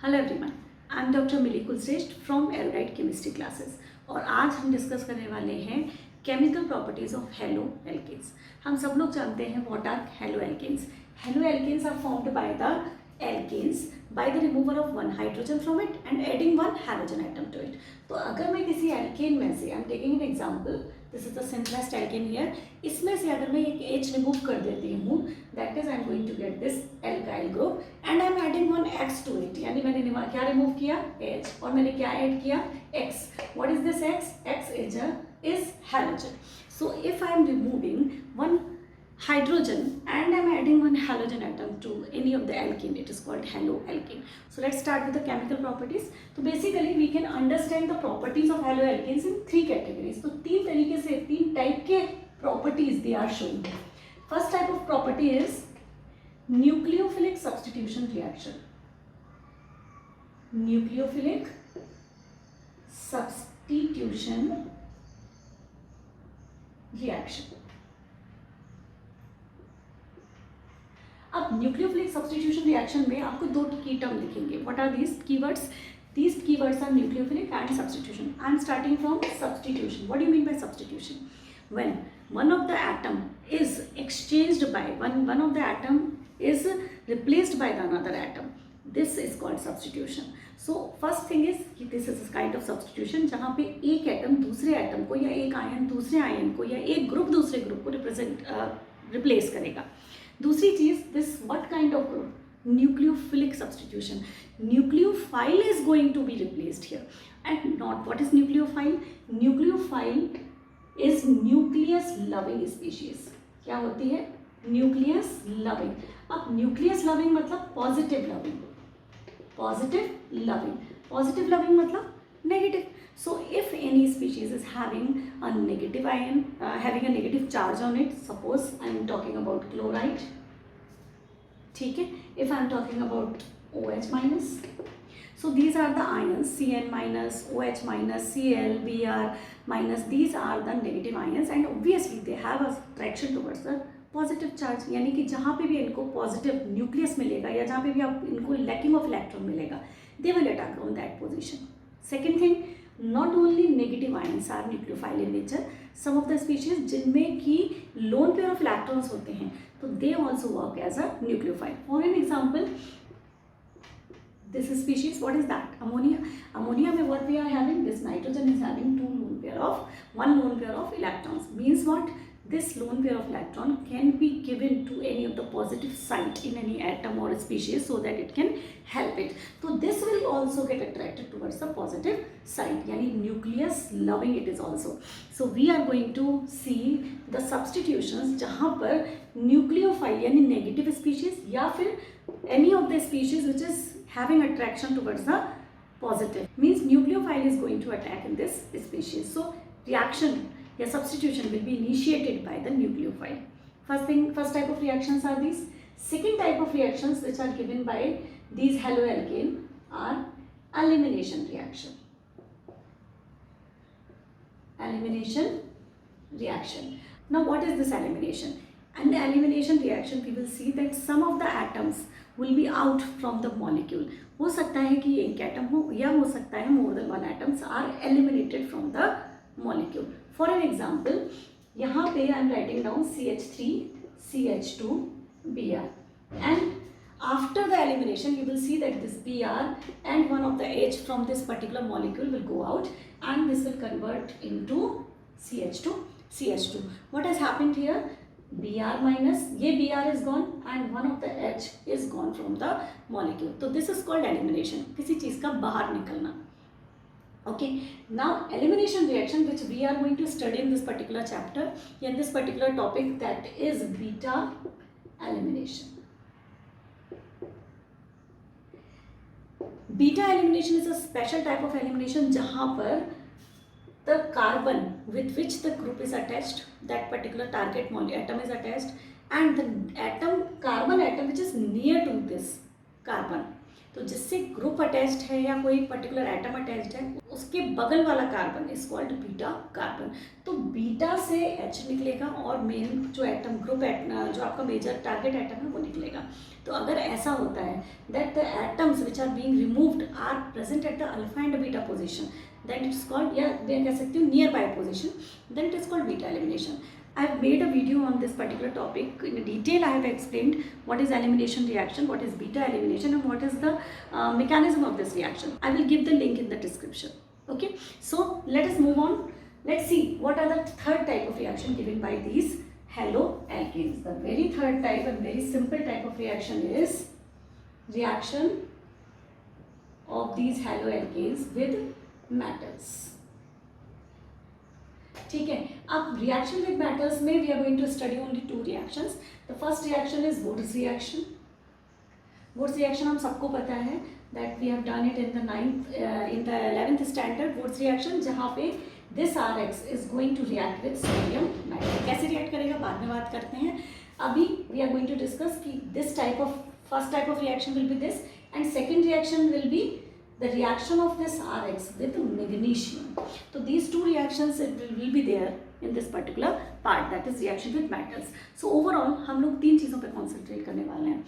Hello everyone, I am doctor Mili Kulshreshtha from erudite chemistry classes. और आज हम डिस्कस करने वाले हैं chemical properties of halo alkanes. हम सब लोग जानते हैं what are halo alkanes. Halo alkanes are formed by the alkanes by the removal of one hydrogen from it and adding one hydrogen atom to it. तो अगर मैं किसी alkane में से, I am taking an example, this is the simplest alkene here, इसमें से अगर मैं एक H रिमूव कर देती हूँ, that is I am going to get this alkyl group and I am adding one X to it. यानी मैंने क्या रिमूव किया? H, और मैंने क्या ऐड किया? X। What is this X? X is halogen. So if I am removing one hydrogen and I am adding one halogen atom to any of the alkene, it is called haloalkane. So let's start with the chemical properties. So basically we can understand the properties of haloalkanes in three categories. तो तीन तरीके से, तीन type के properties they are shown. First type of property is nucleophilic substitution reaction. Nucleophilic substitution reaction. अब nucleophilic substitution reaction में आपको दो की टर्म लिखेंगे. What are these keywords? These keywords are nucleophilic and substitution. I am starting from substitution. What do you mean by substitution? When one of the atom is exchanged by one of the atom is replaced by the another atom. This is called substitution. So first thing is कि this is a kind of substitution जहाँ पे एक atom दूसरे atom को या एक ion दूसरे ion को या एक ग्रुप दूसरे ग्रुप को रिप्लेस करेगा. दूसरी चीज, this what kind of group? Nucleophilic substitution. Nucleophile is going to be replaced here and not. What is nucleophile? Nucleophile is nucleus loving species. क्या होती है? Nucleus loving. अब nucleus loving मतलब positive loving. Positive loving. Positive loving मतलब negative. So if any species is having a negative ion, having a negative charge on it, suppose I am talking about chloride. ठीक है. If I am talking about OH minus, so these are the ions Cn minus, OH minus, Cl, Br minus. These are the negative ions and obviously they have a attraction towards the positive charge. यानी कि जहाँ पे भी इनको positive nucleus मिलेगा या जहाँ पे भी आप इनको lacking of electron मिलेगा, they will attack on that position. Second thing, not only negative ions are nucleophile in nature. Some of the species जिनमें कि lone pair of electrons होते हैं, तो they also work as a nucleophile. For an example, this species, what is that? Ammonia. Ammonia में what we are having? This nitrogen is having one lone pair of electrons. Means what? This lone pair of electron can be given to any of the positive site in any atom or species so that it can help it. So this will also get attracted towards the positive site. Yani nucleus loving it is also. So we are going to see the substitutions जहाँ पर nucleophile यानी negative species या फिर any of the species which is having attraction towards the positive, means nucleophile is going to attack in this species. So reaction या substitution will be initiated by the nucleophile. First type of reactions are these. Second type of reactions which are given by these haloalkane are elimination reaction. Elimination reaction. Now what is this elimination? And the elimination reaction, we will see that some of the atoms will be out from the molecule. हो सकता है कि एक atom हो या हो सकता है more than one atoms are eliminated from the molecule. For an example, यहाँ पे I am writing down CH3, CH2, Br, and after the elimination you will see that this Br and one of the H from this particular molecule will go out and this will convert into CH2, CH2. What has happened here? Br minus, ये Br is gone and one of the H is gone from the molecule. So this is called elimination. किसी चीज़ का बाहर निकलना. Okay, now elimination reaction which we are going to study in this particular chapter, in this particular topic, that is beta elimination. Beta elimination is a special type of elimination जहाँ पर the carbon with which the group is attached, that particular target atom is attached, and the carbon atom which is near to this carbon, तो जिससे group attached है या कोई particular atom attached है उसके बगल वाला carbon is called beta carbon. तो बीटा से H निकलेगा और मेन जो एटम ग्रुप जो आपका मेजर टारगेट एटम है वो निकलेगा। तो अगर ऐसा होता है that the atoms which are being removed are present at the alpha and beta position, then it is called, या मैं कह सकती हूँ nearby position, then it is called beta elimination. I have made a video on this particular topic. In detail, I have explained what is elimination reaction, what is beta elimination, and what is the mechanism of this reaction. I will give the link in the description. Okay, so let us move on. Let's see what are the third type of reaction given by these haloalkanes. The very third type and very simple type of reaction is reaction of these haloalkanes with metals. ठीक है, अब reaction with metals में we are going to study only two reactions. The first reaction is Wurtz reaction. Wurtz reaction हम सबको पता है that we have done it in the 11th standard. Wurtz reaction जहाँ पे this RX is going to react with sodium metal. कैसे react करेगा बाद में बात करते हैं। अभी we are going to discuss कि this type of first type of reaction will be this and second reaction will be the reaction of this RX with magnesium. So these two reactions will be there in this particular part, that is reaction with metals. So overall हम लोग तीन चीज़ों पे concentrate करने वाले हैं.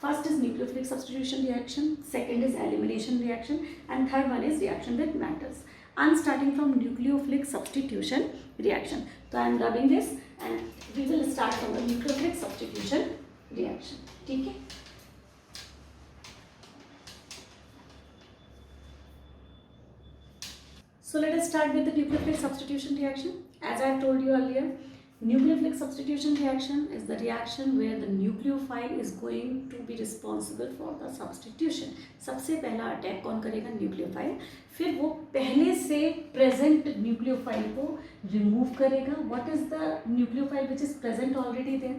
First is nucleophilic substitution reaction, second is elimination reaction, and third one is reaction with metals. I'm starting from nucleophilic substitution reaction. So I am rubbing this and we will start from the nucleophilic substitution reaction. ठीक है? So let us start with the nucleophilic substitution reaction. As I have told you earlier, nucleophilic substitution reaction is the reaction where the nucleophile is going to be responsible for the substitution. सबसे पहला attack कौन करेगा? Nucleophile. फिर वो पहले से present nucleophile को remove करेगा। What is the nucleophile which is present already there?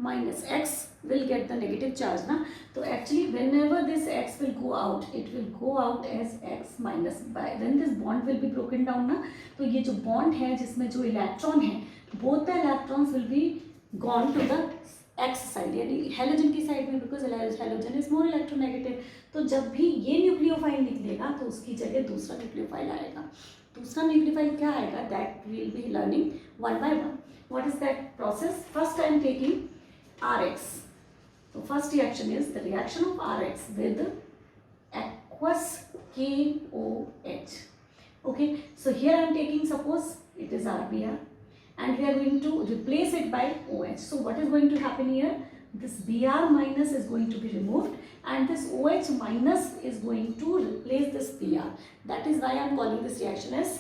Minus X will get the negative charge ना, तो actually whenever this X will go out, it will go out as X minus by when this bond will be broken down ना, तो ये जो bond है जिसमें जो electron है both the electrons will be gone to the X side, यानी halogen की साइड में, because halogen is more electronegative. तो जब भी ये न्यूक्लियोफाइल निकलेगा तो उसकी जगह दूसरा न्यूक्लियोफाइल आएगा। दूसरा न्यूक्लियोफाइल क्या आएगा? That will be learning one by one. What is that process? First I am taking RX. So first reaction is the reaction of RX with aqueous KOH. Okay, so here I am taking, suppose it is RBr and we are going to replace it by OH. So what is going to happen here? This Br minus is going to be removed and this OH minus is going to replace this Br. That is why I am calling this reaction as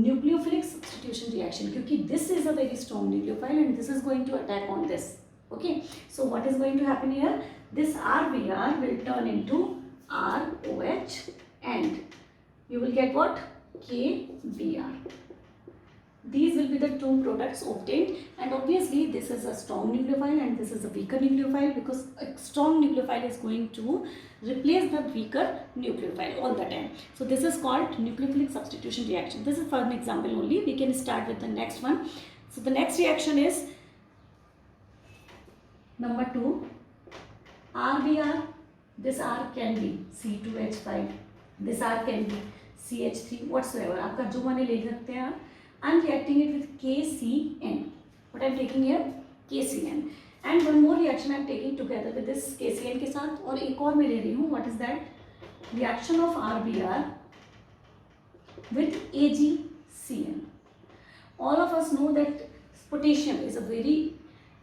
nucleophilic substitution reaction, क्योंकि this is a very strong nucleophile and this is going to attack on this. Okay, so what is going to happen here? This RBr will turn into ROH and you will get what? KBr. These will be the two products obtained, and obviously this is a strong nucleophile and this is a weaker nucleophile, because a strong nucleophile is going to replace the weaker nucleophile all the time. So this is called nucleophilic substitution reaction. This is for an example only. We can start with the next one. So the next reaction is number 2, RBr. This R can be C2H5, this R can be CH3, whatsoever. आपका जो माने ले सकते हैं आप. I'm reacting it with KCN. What I'm taking here? KCN. And one more reaction I'm taking together with this KCN के साथ, और एक और मैं ले रही हूँ. What is that? Reaction of RBr with AgCN. All of us know that potassium is a very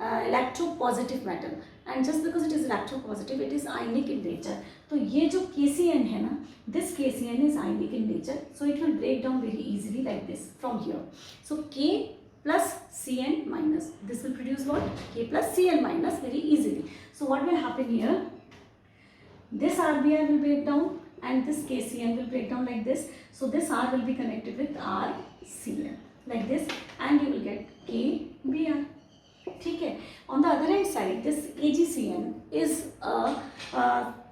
electropositive metal, and just because it is electropositive, it is ionic in nature. तो ये जो KCN है ना, this KCN is ionic in nature, so it will break down very easily like this from here. So K plus Cn minus, this will produce what? K plus Cn minus very easily. So what will happen here? This RBr will break down and this KCN will break down like this. So this R will be connected with RCN like this, and you will get KBr. ठीक है. On the other hand side, this AgCN is a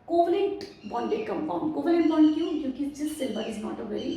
covalent bonded compound. Covalent bond क्यों? क्योंकि जिस silver is not a very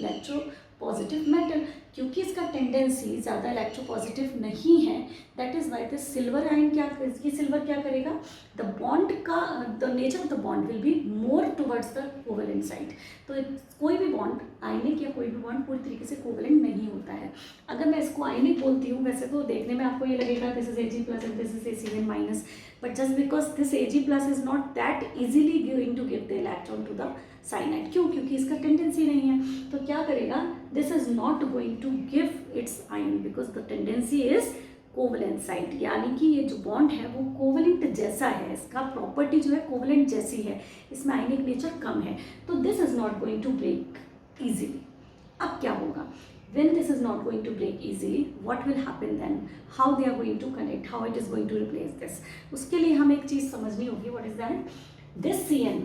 positive metal, क्योंकि इसका tendency ज़्यादा electropositive नहीं है, that is why this silver ion क्या, इसकी सिल्वर क्या करेगा, द बॉन्ड का the nature of the bond will be more towards the covalent side. तो कोई भी बॉन्ड आयनिक या कोई भी बॉन्ड पूरी तरीके से कोवेलेंट नहीं होता है। अगर मैं इसको आयनिक बोलती हूँ, वैसे तो देखने में आपको ये लगेगा this is Ag plus and this is Cn minus, but just because this Ag plus is not that easily going to give the electron to the cyanide. क्यों? क्योंकि इसका टेंडेंसी नहीं है। तो क्या करेगा, this is not going to give its ion because the tendency is covalent side, यानी कि ये जो बॉन्ड है वो कोवेलेंट जैसा है, इसका प्रॉपर्टी जो है कोवेलेंट जैसी है, इसमें आयनिक नेचर कम है, तो this is not going to break easily. अब क्या होगा, when this is not going to break easily, what will happen then, how they are going to connect, how it is going to replace this, उसके लिए हमें एक चीज़ समझनी होगी, what is that, this Cn,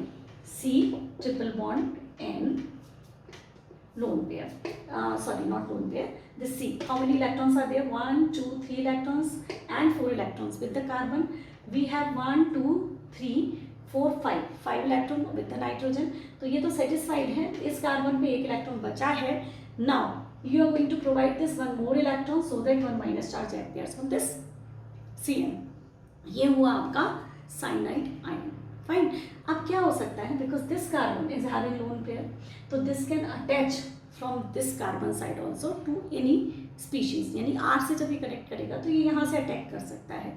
C triple bond N lone pair, sorry not lone pair, this C, how many electrons are there, 1 2 3 electrons and 4 electrons with the carbon, we have 1 2 3 4 5 electron with the nitrogen, तो ये तो satisfied है, इस carbon पे एक electron बचा है। now you are going to provide this one more electron so that one minus charge appears from this Cn, ये हुआ आपका cyanide ion, फाइन। अब क्या हो सकता है, because this carbon is having lone pair, तो this can attach from this carbon side also to any species, यानी आर से जब ये कनेक्ट करेगा तो ये यहाँ से अटैक कर सकता है।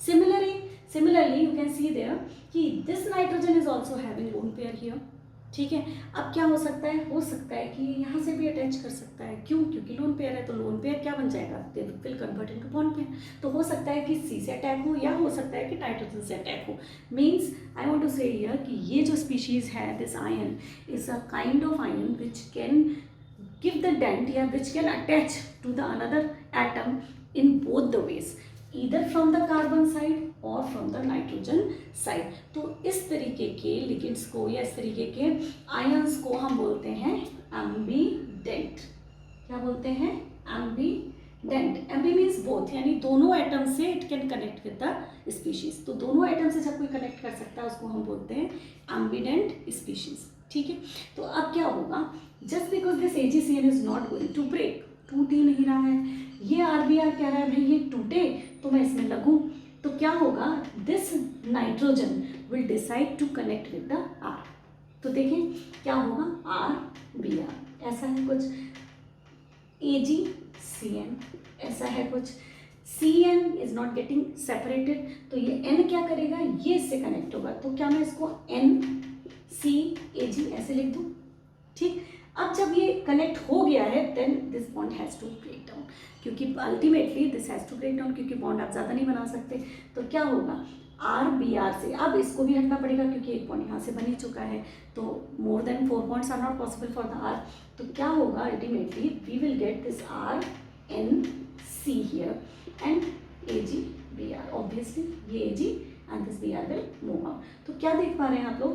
Similarly you can see there कि this nitrogen is also having lone pair here, ठीक है। अब क्या हो सकता है कि यहाँ से भी अटैच कर सकता है, क्यों? क्योंकि लोन पेयर है, तो लोन पेयर क्या बन जाएगा, they will convert into bond pair. तो हो सकता है कि सी से अटैक हो या हो सकता है कि नाइट्रोजन से अटैक हो। Means I want to say here कि ये जो स्पीशीज है, this ion is a kind of ion which can give the dent या which can attach to the another atom in both the ways, either from the carbon side or from the nitrogen side। तो इस तरीके के ligands को या इस तरीके के आयंस को हम बोलते हैं एम्बीडेंट। क्या बोलते हैं? एम्बीडेंट। एम्बी मीन्स बोथ, यानी दोनों एटम से it can connect with the species. तो दोनों एटम से जब कोई कनेक्ट कर सकता है उसको हम बोलते हैं एम्बीडेंट स्पीशीज, ठीक है। तो अब क्या होगा, just because this AgCN is not going to break, टूट ही नहीं रहा है, ये RBr कह रहा है भाई ये टूटे तो मैं इसमें लगूं, तो क्या होगा, this nitrogen will decide to connect with the R। तो देखें क्या होगा, RBr ऐसा है कुछ, AgCN ऐसा है कुछ, Cn is not getting separated, तो ये N क्या करेगा, ये इससे कनेक्ट होगा, तो क्या मैं इसको NCAg ऐसे लिख दूं, ठीक। अब जब ये कनेक्ट हो गया है then this bond has to break down, क्योंकि ultimately this has to break down, क्योंकि बॉन्ड आप ज़्यादा नहीं बना सकते। तो क्या होगा, RBr से अब इसको भी हटना पड़ेगा क्योंकि एक बॉन्ड यहाँ से बन ही चुका है, तो more than 4 bonds are not possible for the R। तो क्या होगा, ultimately we will get this RNC here and AgBr, obviously ये Ag and this Br will move out. तो क्या देख पा रहे हैं आप लोग,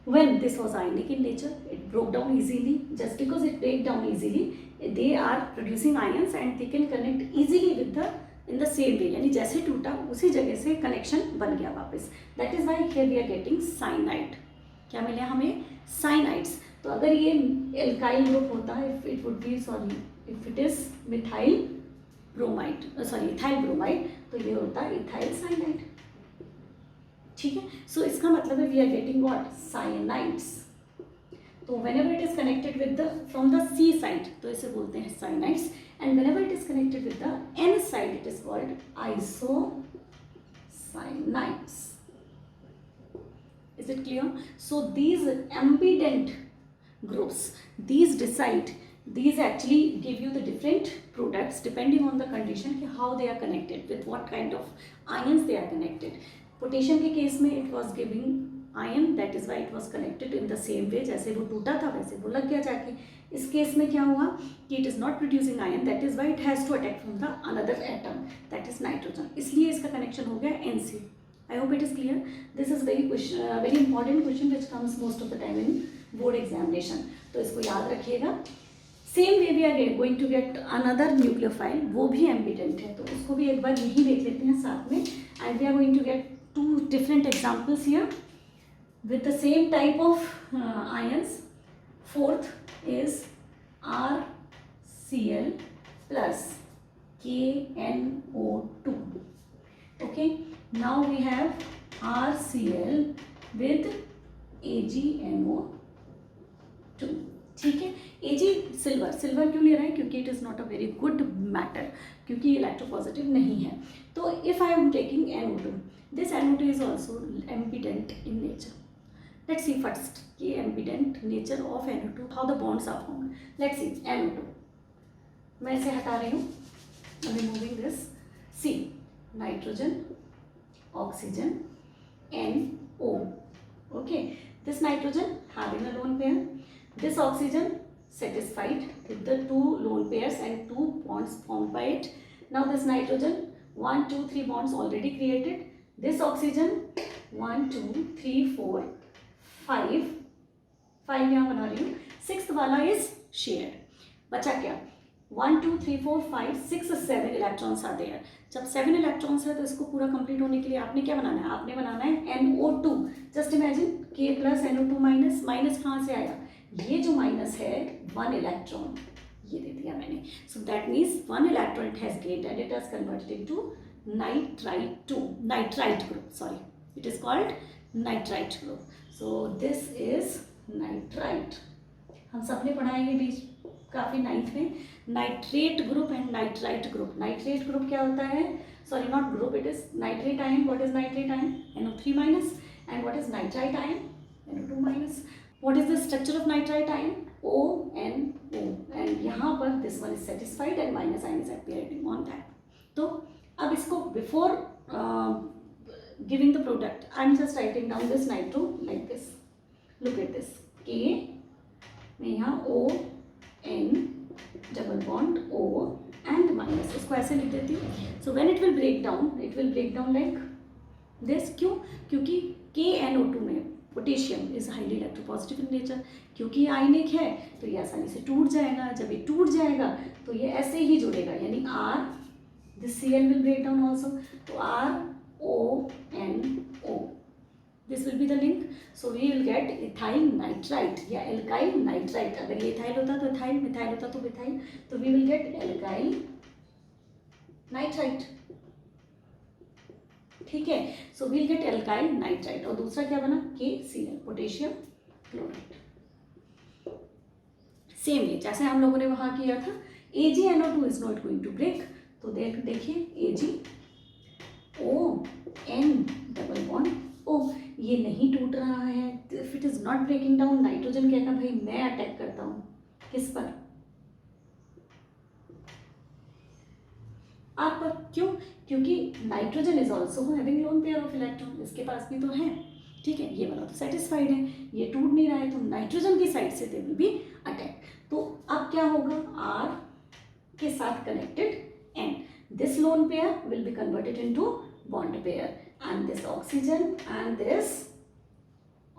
when this was ionic in nature, it broke down easily. Just because it break down easily, they are producing ions and they can connect easily with the in the same way, यानी जैसे टूटा उसी जगह से connection बन गया वापस। That is why here we are getting cyanide। क्या मिले हमें, साइनाइड्स। तो अगर ये एल्काइल ग्रुप होता है, if it would be sorry if it is methyl bromide, sorry ethyl bromide, तो ये होता है ethyl cyanide, ठीक है। सो इसका मतलब है we are getting what, cyanides. तो whenever it is connected with the from the C side तो इसे बोलते हैं cyanides, and whenever it is connected with the N side it is called isocyanides. Is it clear? So these ambident groups, these decide, these actually give you the different products depending on the condition कि how they are connected, with what kind of ions they are connected। Potassium के case में it was giving ion, that is why it was connected in the same way, जैसे वो टूटा था वैसे वो लग गया जाके। इस केस में क्या हुआ कि it is not producing ion, that is why it has to attack from the another atom, that is nitrogen, इसलिए इसका कनेक्शन हो गया NC। I hope it is clear. This is very important question which comes most of the time in board examination, तो इसको याद रखिएगा। Same way we are going to get another nucleophile, वो भी एम्बीडेंट है, तो उसको भी एक बार यही देख लेते हैं साथ में, and we are going to get two different examples here with the same type of ions. Fourth is RCl plus KNO2. Okay, now we have RCl with AgNO2. ठीक है, Ag सिल्वर क्यों ले रहा है? क्योंकि it is not a very good matter, क्योंकि electropositive नहीं है. तो if I am taking NO2, this NO2 is also ambident in nature. Let's see first कि ambident nature of NO2, how the bonds are formed. Let's see NO2, मैं इसे हटा रही हूँ, removing this. See, nitrogen, oxygen, NO. Okay, this nitrogen having a lone pair, this oxygen satisfied with the two lone pairs and two bonds formed by it. Now this nitrogen, 1 2 3 bonds already created. This oxygen, 1 2 3 4 5 यहाँ बना रही हूँ. Sixth वाला is shared. बचा क्या? 1 2 3 4 5 6 7 electrons आते हैं. जब 7 इलेक्ट्रॉन्स है तो इसको पूरा कंप्लीट होने के लिए आपने क्या बनाना है? आपने बनाना है NO2. Just imagine K plus NO2 minus. Minus कहाँ से आया? ये जो माइनस है 1 इलेक्ट्रॉन ये दे दिया मैंने. So that means 1 electron it has gained and it has converted into nitrite group. Sorry, it is called nitrite group. So this is nitrite. हम सबने पढ़ा है ये बीच काफ़ी 9th में, nitrate group and nitrite group. Nitrate group क्या होता है? Sorry, not group, it is nitrate ion. What is nitrate ion? NO3 minus. And what is nitrite ion? NO2 minus. What is the structure of nitrite ion? ONO. And यहाँ पर this one is satisfied and minus ion is appearing on that. तो अब इसको before giving the product I am just writing down this nitro like this. Look at this. K में यहाँ ON double bond O and minus, इसको ऐसे लिख देती हूँ. So when it will break down like this. क्यों? क्योंकि KNO2 में potassium is highly electropositive in nature. क्योंकि आयनिक है तो ये आसानी से टूट जाएगा. जब ये टूट जाएगा तो ये ऐसे ही जुड़ेगा, यानी R, this Cl will break down also. तो RONO, this will be the link. So we will get ethyl nitrite या alkyl nitrite. अगर ये ethyl होता तो ethyl, methyl होता तो methyl, तो we will get alkyl nitrite. ठीक है, so we'll get alkyl nitrite. और दूसरा क्या बना? KCl, potassium chloride. सेम ये जैसे हम लोगों ने वहाँ किया था. AgNO2 is not going to break. तो देखिए AgON डबल बॉन्ड O, ये नहीं टूट रहा है. If it is not breaking down, nitrogen कहता भाई मैं अटैक करता हूँ. किस पर? आप पर. क्यों? क्योंकि nitrogen is also having lone pair of electron. इसके पास भी तो है. ठीक है, ये वाला तो सेटिस्फाइड है, ये टूट नहीं रहा है, तो नाइट्रोजन की साइड से दे विल बी अटैक. तो अब क्या होगा? R के साथ connected and this lone pair will be converted into bond pair. And this oxygen and this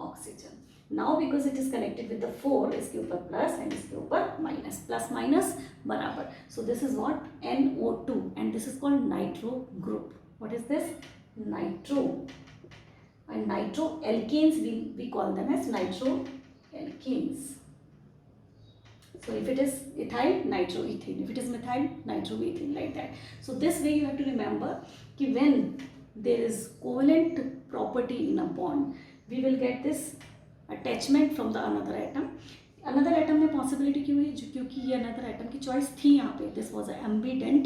oxygen. Now because it is connected with the 4, इसके ऊपर प्लस एंड इसके ऊपर माइनस. प्लस माइनस बराबर. So this is what? NO2 and this is called nitro group. What is this? Nitro. And nitro alkanes we call them as nitro alkanes. So if it is ethyl, nitroethane. If it is methyl, nitroethane, like that. So this way you have to remember कि when there is covalent property in a bond, we will get this attachment from the another atom. Another atom में possibility क्यों है? क्योंकि ये another atom की choice थी यहाँ पे. This was an ambident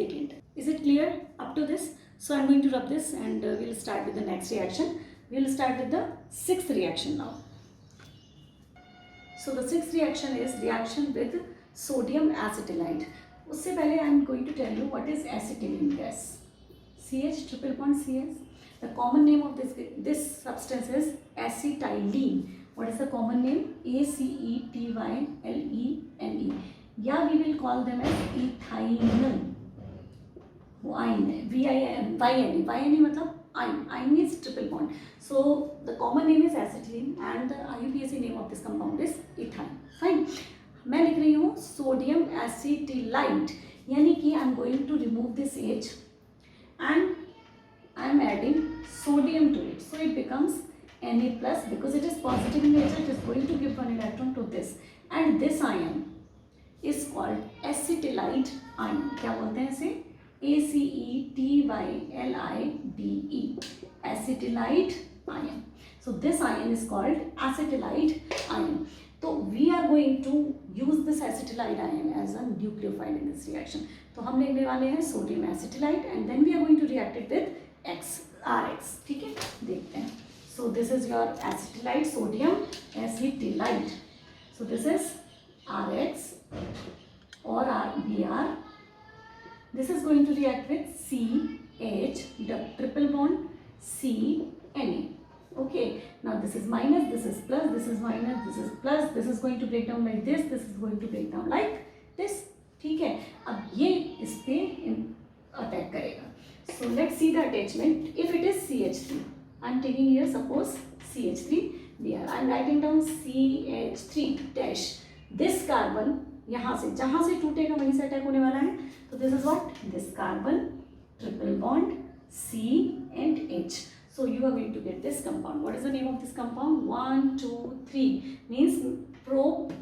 ligand. Is it clear up to this? So I'm going to rub this and we'll start with the next reaction. We'll start with the 6th reaction now. So the 6th reaction is reaction with sodium acetylide. उससे पहले I'm going to tell you what is acetylene gas. CH triple bond CH. The common name of this substance is acetylene. What is the common name? ACETYLENE. Yeah, we will call them as ethynyl. YNE मतलब ion. Ion is triple bond. So the common name is acetylene and the IUPAC name of this compound is ethyl. Fine. मैं लिख रही हूँ sodium acetylide, यानी कि I am going to remove this H and I am adding sodium to it. So it becomes Na plus. Because it is positive in nature, it is going to give one electron to this. And this ion is called acetylide ion. क्या बोलते हैं इसे? ACETYLIDE, acetylide ion. So this ion is called acetylide ion. So we are going to use this acetylide ion as a nucleophile in this reaction. तो हम लेने वाले हैं sodium एसिटिलाइट and then we are going to react it with RX. ठीक है, देखते हैं. So this is your acetylide, sodium acetylide. So this is RX or Br. This is going to react with CH, the triple bond CNA. Okay, now this is minus, this is plus, this is minus, this is plus, this is going to break down like this is going to break down like this. ठीक है, अब ये इस पे attack करेगा. So let's see the attachment. If it is CH3, I'm taking here suppose CH3 Br. I'm writing down CH3 dash. This carbon यहाँ से जहाँ से टूटेगा वहीं से अटैक होने वाला है. तो this is what? This carbon triple bond C and H. So you are going to get this compound. What is the name of this compound? 1, 2, 3 means propyne.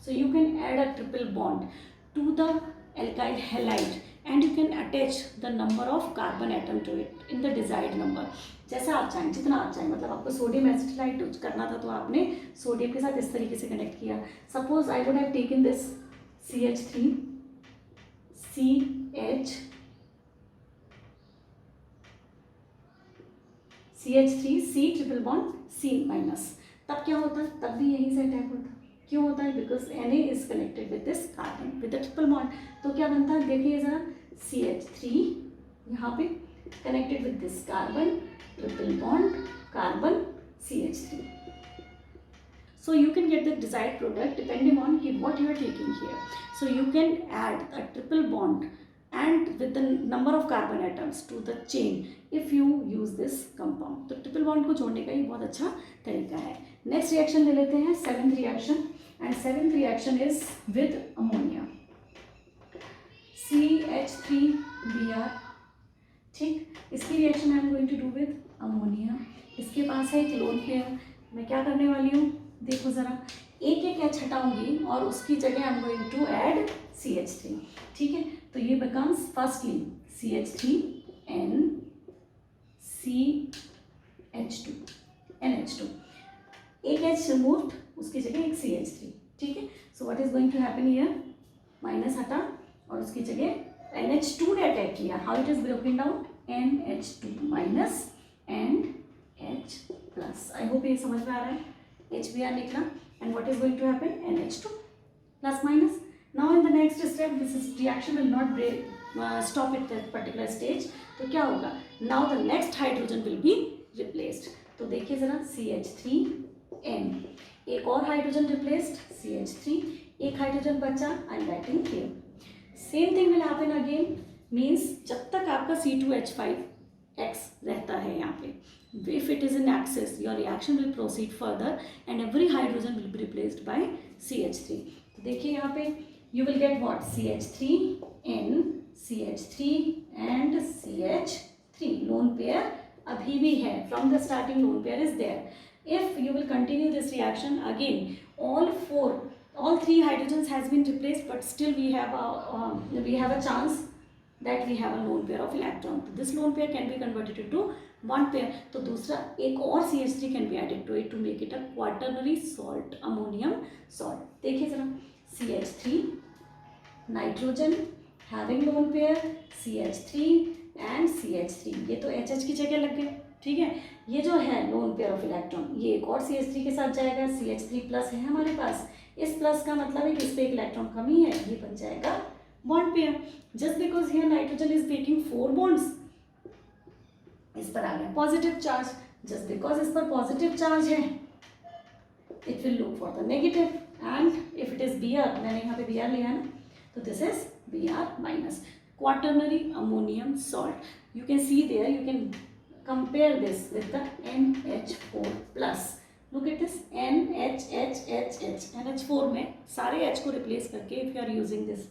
So you can add a triple bond to the alkyl halide and you can attach the number of carbon atom to it in the desired number. जैसा आप चाहें, जितना आप चाहें. मतलब आपको sodium एसिटिलाइट करना था तो आपने सोडियम के साथ इस तरीके से कनेक्ट किया. Suppose I would have taken this CH3 C triple bond C minus. तब क्या होता है? तब भी यहीं से अटैक होता है. क्यों होता है? Because Na is connected with this carbon with the triple bond. तो क्या बनता है? देखिए जरा, CH3 यहाँ पे connected with this carbon triple bond carbon CH3. So you can get the desired product depending on what you are taking here. So you can add a triple bond and with the number of carbon atoms to the chain if you use this compound. तो triple bond को जोड़ने का ये बहुत अच्छा तरीका है. Next reaction ले लेते हैं, seventh reaction. And seventh reaction is with ammonia CH3Br. ठीक, इसकी reaction I am going to do with ammonia. इसके पास है एक लोन पेयर. मैं क्या करने वाली हूँ देखो ज़रा, एक एक एच हटाऊंगी और उसकी जगह I am going to add CH3. ठीक है, तो ये becomes firstly CH3N CH2 NH2. एक एच रिमूव्ड, उसकी जगह एक CH3. ठीक है, so what is going to happen here? Minus हटा और उसकी जगह NH2 ने अटैक किया. How it is broken down? NH2 minus and H plus. I hope ये समझ में आ रहा है. HBr निकला and what is going to happen? NH2 plus minus. Now in the next step this is reaction will not stop at that particular stage. तो क्या होगा? Now the next hydrogen will be replaced. तो देखिए जरा, CH3N, एक और hydrogen replaced CH3, एक hydrogen बचा. I am writing here. Same thing will happen again. Means जब तक आपका C2H5X रहता है यहाँ पे, if it is in excess, your reaction will proceed further and every hydrogen will be replaced by CH3. तो देखिए यहाँ पे you will get what? CH3N, CH3 and CH3. Lone pair अभी भी है. From the starting lone pair is there. If you will continue this reaction again, all three hydrogens has been replaced, but still we have a chance that we have a lone pair of electron. This lone pair can be converted into one pair. तो दूसरा एक और CH3 can be added to it to make it a quaternary salt, ammonium salt. देखिए जरा, CH3 nitrogen having lone pair CH3 and CH3. ये तो HH की जगह लग गए. ठीक है, ये जो है लोन पेयर ऑफ इलेक्ट्रॉन, ये एक और CH3 के साथ जाएगा. CH3 प्लस है हमारे पास. इस प्लस का मतलब है कि इस पे एक इलेक्ट्रॉन कमी है, ये बन जाएगा bond pair. Just because here nitrogen is taking 4 bonds, इस पर आ गया पॉजिटिव चार्ज. जस्ट बिकॉज इस पर पॉजिटिव चार्ज है, it will look for the negative. And if it is Br, मैंने यहाँ पे Br लिया ना, तो this is Br minus. Quaternary ammonium salt. You can see there, you can compare this with the NH4 plus. Look at this NH. NH4 में सारे H को replace करके if you are using this,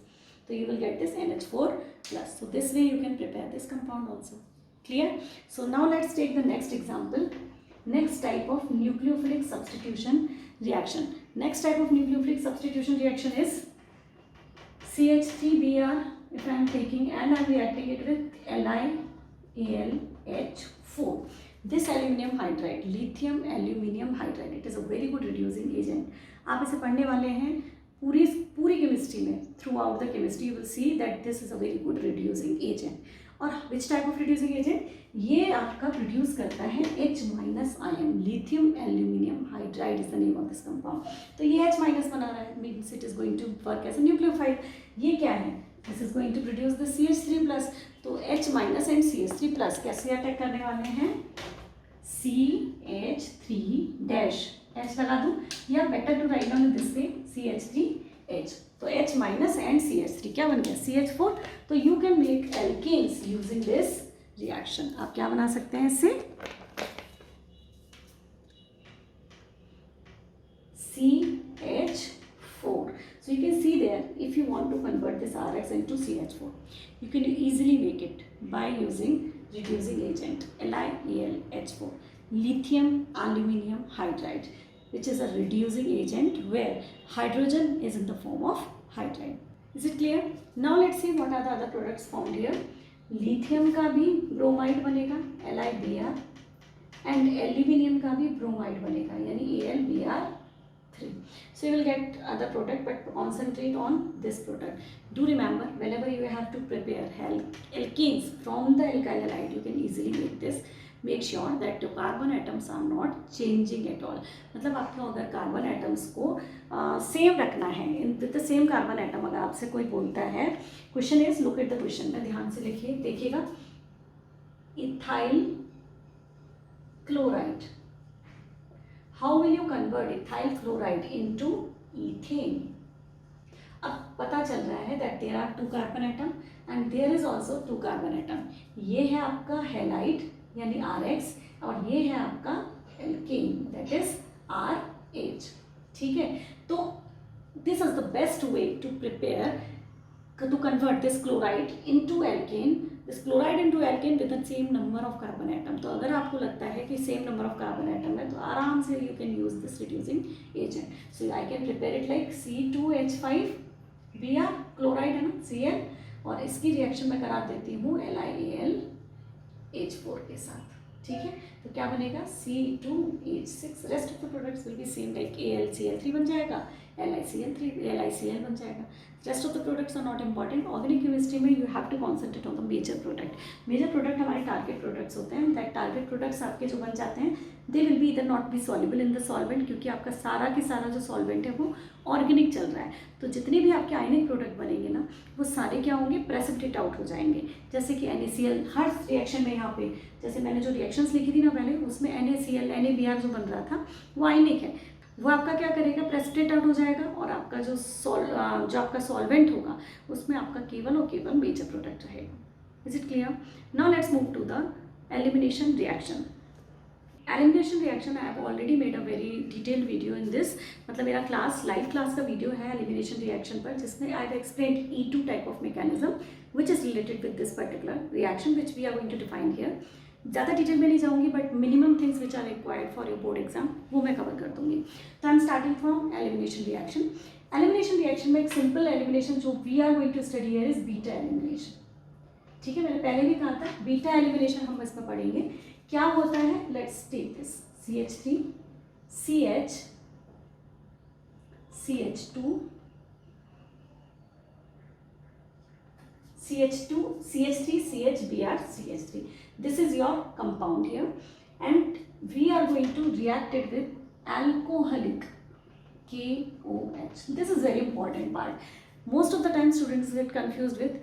तो you will get this NH4 plus. So this way you can prepare this compound also. Clear? So now let's take the next example. Next type of nucleophilic substitution. reaction. Next type of nucleophilic substitution reaction is CH3Br. If I am taking and I am reacting it with LiAlH4. This aluminium hydride, lithium aluminium hydride, it is a very good reducing agent. आप इसे पढ़ने वाले हैं पूरी chemistry में. Throughout the chemistry you will see that this is a very good reducing agent. और which type of reducing agent? ये आपका प्रोड्यूस करता है H- ion. Lithium aluminium hydride is the name of this compound. तो ये H- बना रहा है, means it is going to work as a nucleophile. ये क्या है? This is going to produce the CH3+. तो H- एंड CH3+ कैसे अटैक करने वाले हैं? CH3-. H लगा दूँ या better to write down this way CH3H. तो H- एंड CH3 क्या बन गया? CH4. तो you can make alkanes using this reaction. आप क्या बना सकते हैं इससे? CH4. So you can see there, if you want to convert this RX into CH4, you can easily make it by using reducing agent LiAlH4, lithium aluminium hydride, which is a reducing agent where hydrogen is in the form of hydride. Is it clear? Now let's see what are the other products found here. Lithium का भी bromide बनेगा LiBr, and aluminium का भी bromide बनेगा यानी AlBr3. So you will get other product, but concentrate on this product. Do remember, whenever you have to prepare alkenes from the alkyl halide, you can easily make this. Make sure that the carbon atoms are not changing at all. मतलब आपको अगर carbon atoms को same रखना है with the same carbon atom, अगर आपसे कोई बोलता है, question is, look at the question में ध्यान से लिखिए, देखिएगा. Ethyl chloride, how will you convert ethyl chloride into ethane? अब पता चल रहा है that there are 2 carbon atom and there is also 2 carbon atom. ये है आपका हैलाइड यानी RX और ये है आपका एल्केन दैट इज RH. ठीक है, तो this is the best way to prepare to convert this chloride into alkane, this chloride into alkane with the same number of carbon atom. तो अगर आपको लगता है कि same number of carbon atom है तो आराम से you can use this reducing agent. So I can prepare it like C2H5Br, chloride है ना, Cl, और इसकी रिएक्शन मैं करा देती हूँ LiAlH4 के साथ. ठीक है, तो क्या बनेगा? C2H6. Rest of the products will be same, like AlCl3 बन जाएगा, LiCl बन जाएगा. Rest of the products are not important. Organic chemistry में you have to concentrate on the major product. Major product हमारे टारगेट प्रोडक्ट्स होते हैं. That target products आपके जो बन जाते हैं, दे विल बी इधर not be soluble in the solvent, क्योंकि आपका सारा के सारा जो सॉल्वेंट है वो ऑर्गेनिक चल रहा है. तो जितने भी आपके आयनिक प्रोडक्ट बनेंगे ना, वो सारे क्या होंगे? प्रेसिपिटेट आउट हो जाएंगे. जैसे कि NaCl हर रिएक्शन में, यहाँ पे जैसे मैंने जो रिएक्शंस लिखी थी ना पहले, उसमें NaCl NaBr जो बन रहा था वो आयनिक है. वो आपका क्या करेगा? प्रेसिपिटेट आउट हो जाएगा और आपका जो आपका सॉल्वेंट होगा उसमें आपका केवल और केवल मेजर प्रोडक्ट रहेगा. Is it clear? Now let's move to the elimination reaction. Elimination reaction I have already made a very detailed video in this. मतलब मेरा लाइव क्लास का वीडियो है एलिमिनेशन रिएक्शन पर, जिसमें I have explained E2 type of mechanism which is related with this particular reaction which we are going to define here. ज़्यादा detail में नहीं जाऊँगी, but minimum things which are required for your board exam वो मैं cover कर दूँगी. तो I am starting from elimination reaction. Elimination reaction में एक सिंपल एलिमिनेशन जो we are going to study here is beta elimination. ठीक है, मैंने पहले भी कहा था बीटा एलिमिनेशन हम इसमें पढ़ेंगे. क्या होता है? Let's take this CH3 CH CH2 CH2 CH3 CHBr CH3. This is your compound here, and we are going to react it with alcoholic KOH. This is very important part. Most of the time students get confused with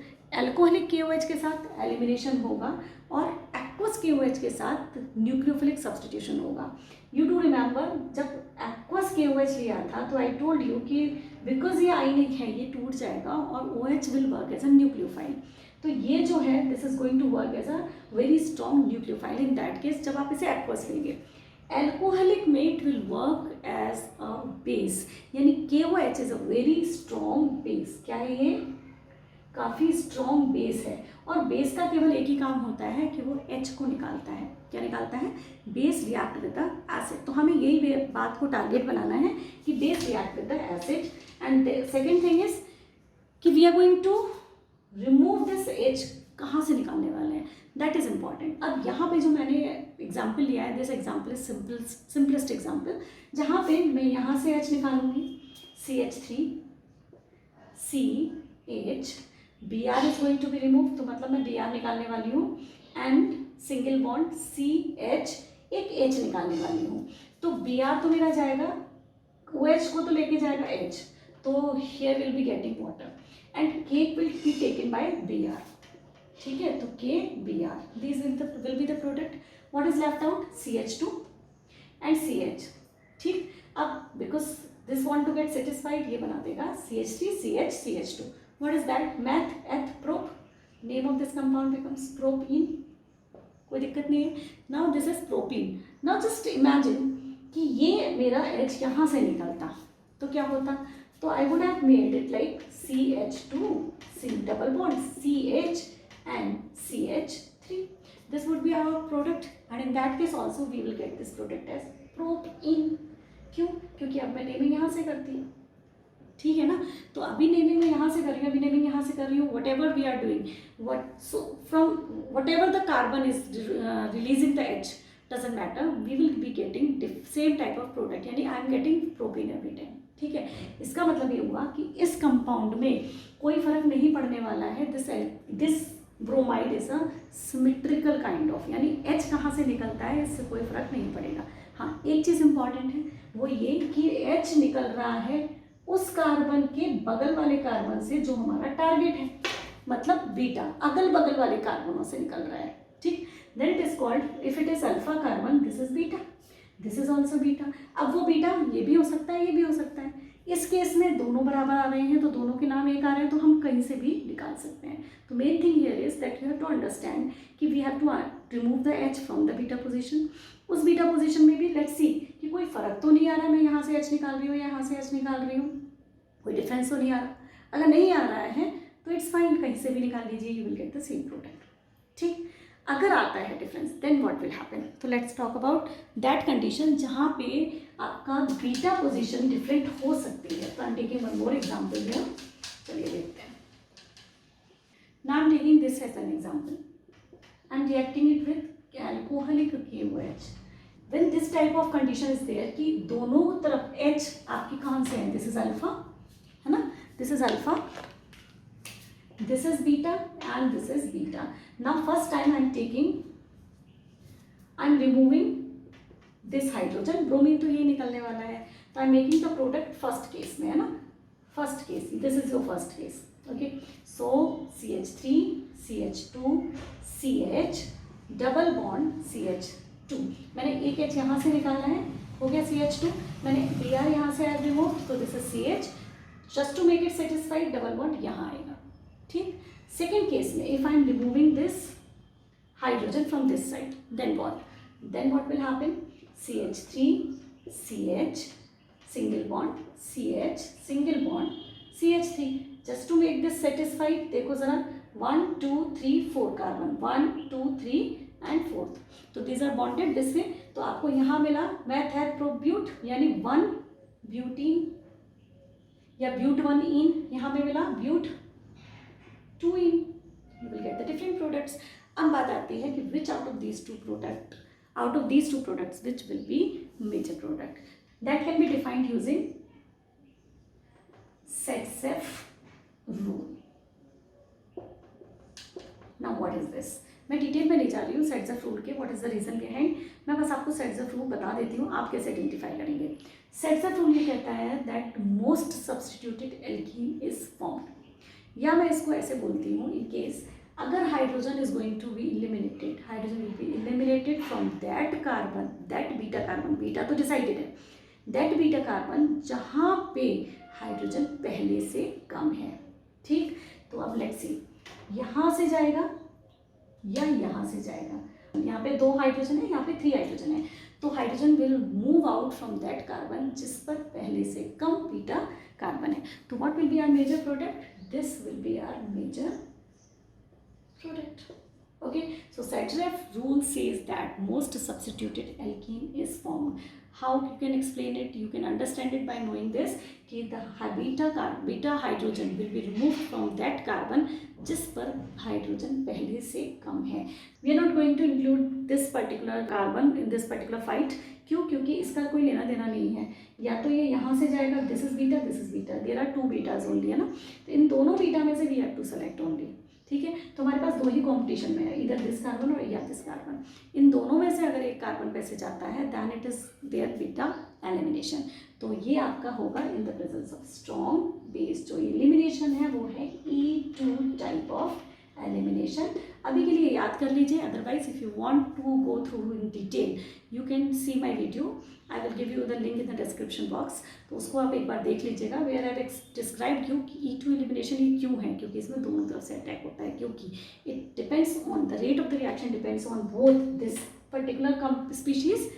alcoholic KOH के साथ elimination होगा और aqueous KOH के साथ nucleophilic substitution होगा. You do remember जब aqueous KOH लिया था तो आई टोल्ड यू कि बिकॉज ये आयनिक है ये टूट जाएगा और OH will work as a nucleophile. तो ये जो है this is going to work as a very strong nucleophile in that case जब आप इसे aqueous लेंगे. एल्कोहलिक में it will work as a base, यानी KOH is a very strong base. क्या है ये? काफ़ी स्ट्रॉन्ग बेस है, और बेस का केवल एक ही काम होता है कि वो H को निकालता है। क्या निकालता है? Base react with the acid. तो हमें यही बात को टारगेट बनाना है कि base react with the acid. And second thing is कि we are going to remove this H, कहाँ से निकालने वाले हैं, दैट इज इम्पॉर्टेंट। अब यहाँ पे जो मैंने एग्जाम्पल लिया है, this example is simplest example, जहाँ पे मैं यहाँ से H निकालूंगी, CH3 CH, Br is going to be remove, तो मतलब मैं Br निकालने वाली हूँ, एंड सिंगल बॉन्ड CH, एक H निकालने वाली हूँ। तो Br तो मेरा जाएगा, OH को तो लेके जाएगा H, तो here will be getting water and K will be taken by Br। ठीक है, तो K Br, these will be the product. What is left out? CH2 and CH। ठीक, अब because this want to get satisfied, ये बना देगा CH3 CH CH2। What is that? Meth, eth, prop, name of this compound becomes propene। कोई दिक्कत नहीं है। Now this is propene। Now just imagine कि ये मेरा H यहाँ से निकलता तो क्या होता, तो I would have made it like CH2 C double bond CH and CH3। This would be our product, and in that case also we will get this product as propene। क्यों? क्योंकि अब मैं नेमिंग यहाँ से करती हूँ, ठीक है ना। तो अभी नेमिंग मैं यहाँ से कर रही हूँ, अभी नेमिंग यहाँ से कर रही हूँ, whatever we are doing, so from whatever the carbon is releasing the H doesn't matter, we will be getting same type of product, यानी I am getting propene every time। ठीक है, इसका मतलब ये हुआ कि इस कंपाउंड में कोई फर्क नहीं पड़ने वाला है। This bromide is a symmetrical kind of, यानी H कहाँ से निकलता है इससे कोई फर्क नहीं पड़ेगा। हाँ, एक चीज़ इंपॉर्टेंट है, वो ये कि H निकल रहा है उस कार्बन के बगल वाले कार्बन से जो हमारा टारगेट है, मतलब बीटा, अगल बगल वाले कार्बनों से निकल रहा है। ठीक, then it is called, if it is alpha carbon, this is beta, this is also beta. अब वो बीटा ये भी हो सकता है, ये भी हो सकता है। इस केस में दोनों बराबर आ रहे हैं तो दोनों के नाम एक आ रहे हैं, तो हम कहीं से भी निकाल सकते हैं। तो main thing here is that you have to understand कि we have to remove the H from the beta position. उस बीटा पोजीशन में भी लेट्स सी कि कोई फर्क तो नहीं आ रहा, मैं यहाँ से H निकाल रही हूँ या यहाँ से H निकाल रही हूँ, कोई डिफरेंस तो नहीं आ रहा। अगर नहीं आ रहा है तो इट्स फाइन, कहीं से भी निकाल लीजिए, you will get the same product. ठीक, अगर आता है difference then what will happen. तो let's talk about that condition जहाँ पे आपका बीटा पोजीशन डिफरेंट हो सकती है। तो I am taking one more example here, चलिए देखते हैं। Now I am taking this as an example, I am reacting it with alcoholic KOH। When this type of condition is there कि दोनों तरफ H आपकी कौन से है, दिस इज अल्फा, है ना, this is alpha, this is beta and this is beta। Now first time I'm removing this hydrogen, bromine तो ये निकलने वाला है, तो I'm making the product first case में, है ना, first case, this is your first case। okay, so CH3 CH2 CH double bond CH2, मैंने एक H यहाँ से निकालना है, हो गया CH2, मैंने Br यहाँ से रिमूव, तो this is CH, just to make it satisfied double bond यहाँ आएगा। ठीक, सेकेंड केस में if I am removing this hydrogen from this side, then what will happen, CH3 CH single bond CH single bond CH3, just to make this satisfied. देखो जरा 1 2 3 4 carbon, 1 2 3 and 4th, तो these are bonded this way. तो आपको यहाँ मिला math है प्रोब्यूट, यानी 1 butene या ब्यूट 1 इन, यहाँ पे मिला ब्यूट 2 in, you will get the different products। अब बात आती है कि which out of these two products which will be major product, that can be defined using Setzeff rule। now what is this, मैं डिटेल में नहीं जा रही हूँ Setzeff rule के, what is the reason behind, मैं बस आपको Setzeff rule बता देती हूँ, आप कैसे आइडेंटिफाई करेंगे। Setzeff rule ये कहता है that most substituted alkene is formed, या मैं इसको ऐसे बोलती हूँ, इन केस अगर hydrogen is going to be eliminated, hydrogen will be eliminated from that carbon, that beta carbon, beta तो डिसाइडेड है, दैट बीटा कार्बन जहाँ पे हाइड्रोजन पहले से कम है। ठीक, तो अब लेट्स सी यहाँ से जाएगा या यहाँ से जाएगा, यहाँ पे 2 हाइड्रोजन है, यहाँ पे 3 हाइड्रोजन है, तो hydrogen will move out from that carbon जिस पर पहले से कम बीटा कार्बन है। तो what will be our major product, this will be our major product. Okay, so Sattereff rule says that most substituted alkene is formed. How you can explain it? You can understand it by knowing this कि the beta hydrogen will be removed from that carbon जिस पर hydrogen पहले से कम है. We are not going to include this particular carbon in this particular fight. क्यों? क्योंकि इसका कोई लेना देना नहीं है. या तो ये यहाँ से जाएगा, this is beta, this is beta. There are 2 betas only, है ना. तो इन दोनों बीटा में से we have to select only. ठीक है, तो हमारे पास 2 ही कॉम्पिटिशन में है, इधर दिस कार्बन और या दिस कार्बन. इन दोनों में से अगर एक कार्बन पे से जाता है then it is there beta elimination. तो ये आपका होगा in the presence of strong base. जो एलिमिनेशन है वो है E2 टाइप ऑफ एलिमिनेशन. अभी के लिए याद कर लीजिए, otherwise if you want to go through in detail you can see my video. I will give you the link in the description box. तो उसको आप एक बार देख लीजिएगा वेयर आई डिस्क्राइब्ड यू कि E2 एलिमिनेशन ये क्यों है. क्योंकि इसमें दोनों तरफ से अटैक होता है. क्योंकि it depends on the rate of the reaction depends on both this particular species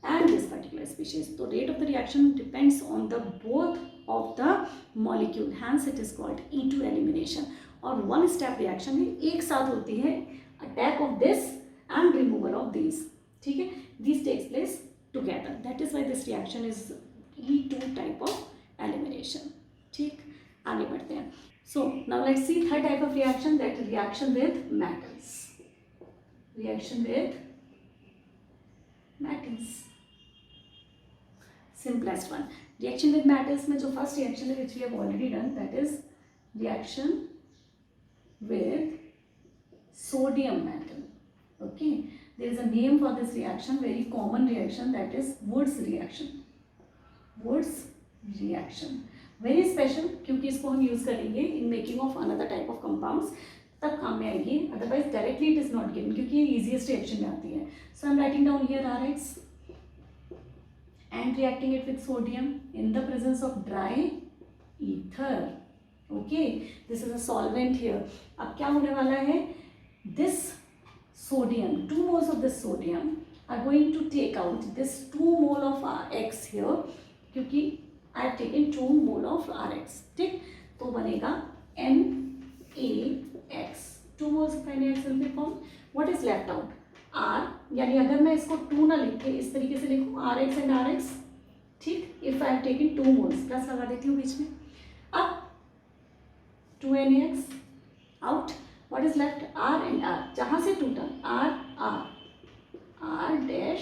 and this particular species. So rate of the reaction depends on the both of the molecule, hence it is called E2 elimination. और one step reaction में एक साथ होती है attack of this and removal of these. ठीक है, these takes place together. That is why this reaction is E2 type of elimination. ठीक, आगे बढ़ते हैं. So now let's see third type of reaction, that is reaction with metals. Reaction with metals. Simplest one. Reaction with metals में जो first reaction है which we have already done, that is reaction with sodium metal. Okay, there is a name for this reaction, very common reaction, that is Woods reaction. Woods reaction very special क्योंकि इसको हम use करेंगे in making of another type of compounds. तब काम में आएगी, otherwise directly it is not given क्योंकि ये easiest reaction में आती है. So I am writing down here RX and reacting it with sodium in the presence of dry ether. Okay, this is a solvent here. अब क्या होने वाला है, this sodium, 2 moles of this sodium are going to take out this 2 mole of X here क्योंकि I have taken 2 mole of RX. ठीक, तो बनेगा NaX. 2 moles of NaX will be formed. What is left out? R, यानी अगर मैं इसको 2 ना लिख के इस तरीके से लिखूँ RX एंड RX. ठीक, if I have taken 2 moles, plus लगा देती हूँ बीच में. अब 2NaX out. What is left? R and R. जहाँ से टूटा R dash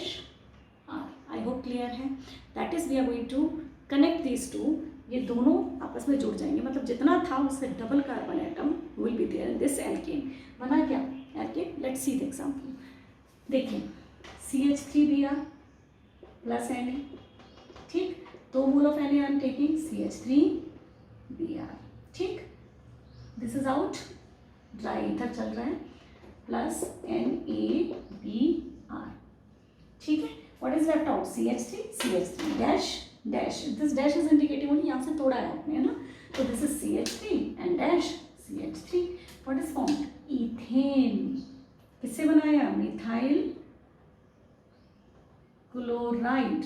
R. I hope clear है. That is we are going to connect these two. ये दोनों आपस में जुड़ जाएंगे, मतलब जितना था उससे double carbon atom will be there in this alkane. बना क्या alkane? Let's see the example. देखिए CH3Br प्लस Na. ठीक, 2 mole of Na I am taking CH3Br. ठीक, this is out, dry ether चल रहा है, प्लस NaBr. ठीक है, what is left out? CH3 dash dash. This dash is indicating only, यहाँ से तोड़ा है आपने, है ना. तो this is CH3 and dash CH3. What is formed? Ethane. किससे बनाया? मिथाइल क्लोराइड,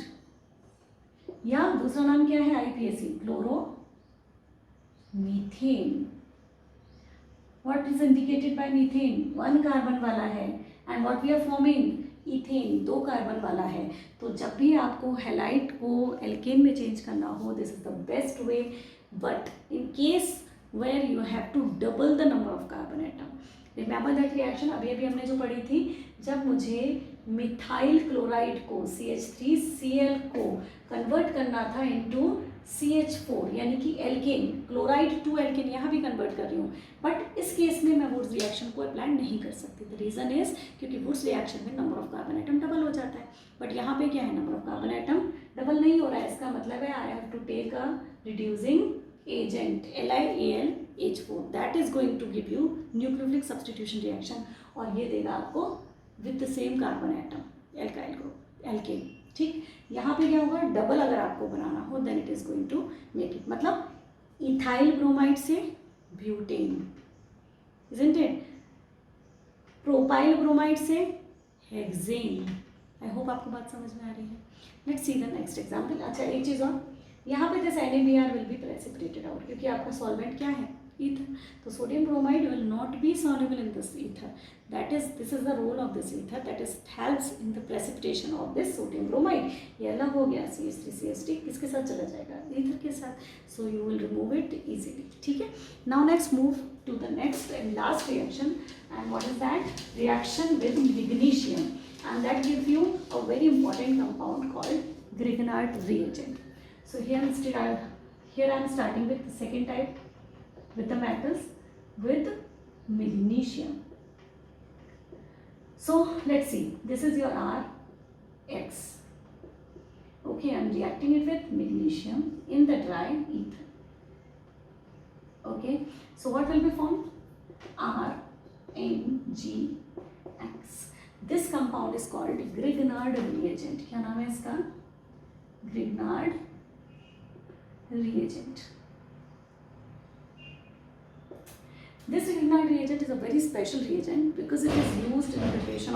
या दूसरा नाम क्या है? IPAC, chloro methane. What is indicated by methane? 1 carbon वाला है. And what we are forming? Ethane, 2 carbon वाला है. तो जब भी आपको हैलाइड को एल्केन में चेंज करना हो, this is the best way. But in case where you have to double the number of carbon atom. Remember that reaction अभी हमने जो पढ़ी थी, जब मुझे मिथाइल क्लोराइड को CH3Cl को कन्वर्ट करना था इनटू CH4 यानी कि एल्केन, क्लोराइड टू एल्केन यहाँ भी कन्वर्ट कर रही हूँ. बट इस केस में मैं वुड्स रिएक्शन को अप्लाई नहीं कर सकती. द रीज़न इज क्योंकि वुड्स रिएक्शन में number of carbon atom double हो जाता है. बट यहाँ पे क्या है, number of carbon atom double नहीं हो रहा है. इसका मतलब है I have to take a reducing agent LiAlH4. That is going to give you nucleophilic substitution reaction. और ये देगा आपको with the same carbon atom alkyl group alkane. ठीक, यहाँ पे क्या होगा? डबल अगर आपको बनाना हो then it is going to make it, मतलब इथाइल ब्रोमाइड से butane, isn't it? Propyl bromide से हेक्सेन. आई होप आपको बात समझ में आ रही है. Let's see the next example. अच्छा, एक चीज़ और, यहाँ पे this NaBr will be precipitated out क्योंकि आपका सॉल्वेंट क्या है? ether. So sodium bromide will not be soluble in this ether. This is the role of this ether, that is helps in the precipitation of this sodium bromide. ये अलग हो गया CH3CH3 किसके साथ चला जाएगा, ether के साथ. So you will remove it easily. ठीक है. Now next move to the next and last reaction, and what is that? Reaction with magnesium, and that gives you a very important compound called Grignard reagent. So here I am starting with the second type, with the metals with magnesium. So let's see, this is your RX. Okay, I am reacting it with magnesium in the dry ether. Okay, so what will be formed? RMgX. This compound is called Grignard reagent. क्या नाम है इसका? Grignard reagent. This Grignard reagent is a very special reagent because it is used in preparation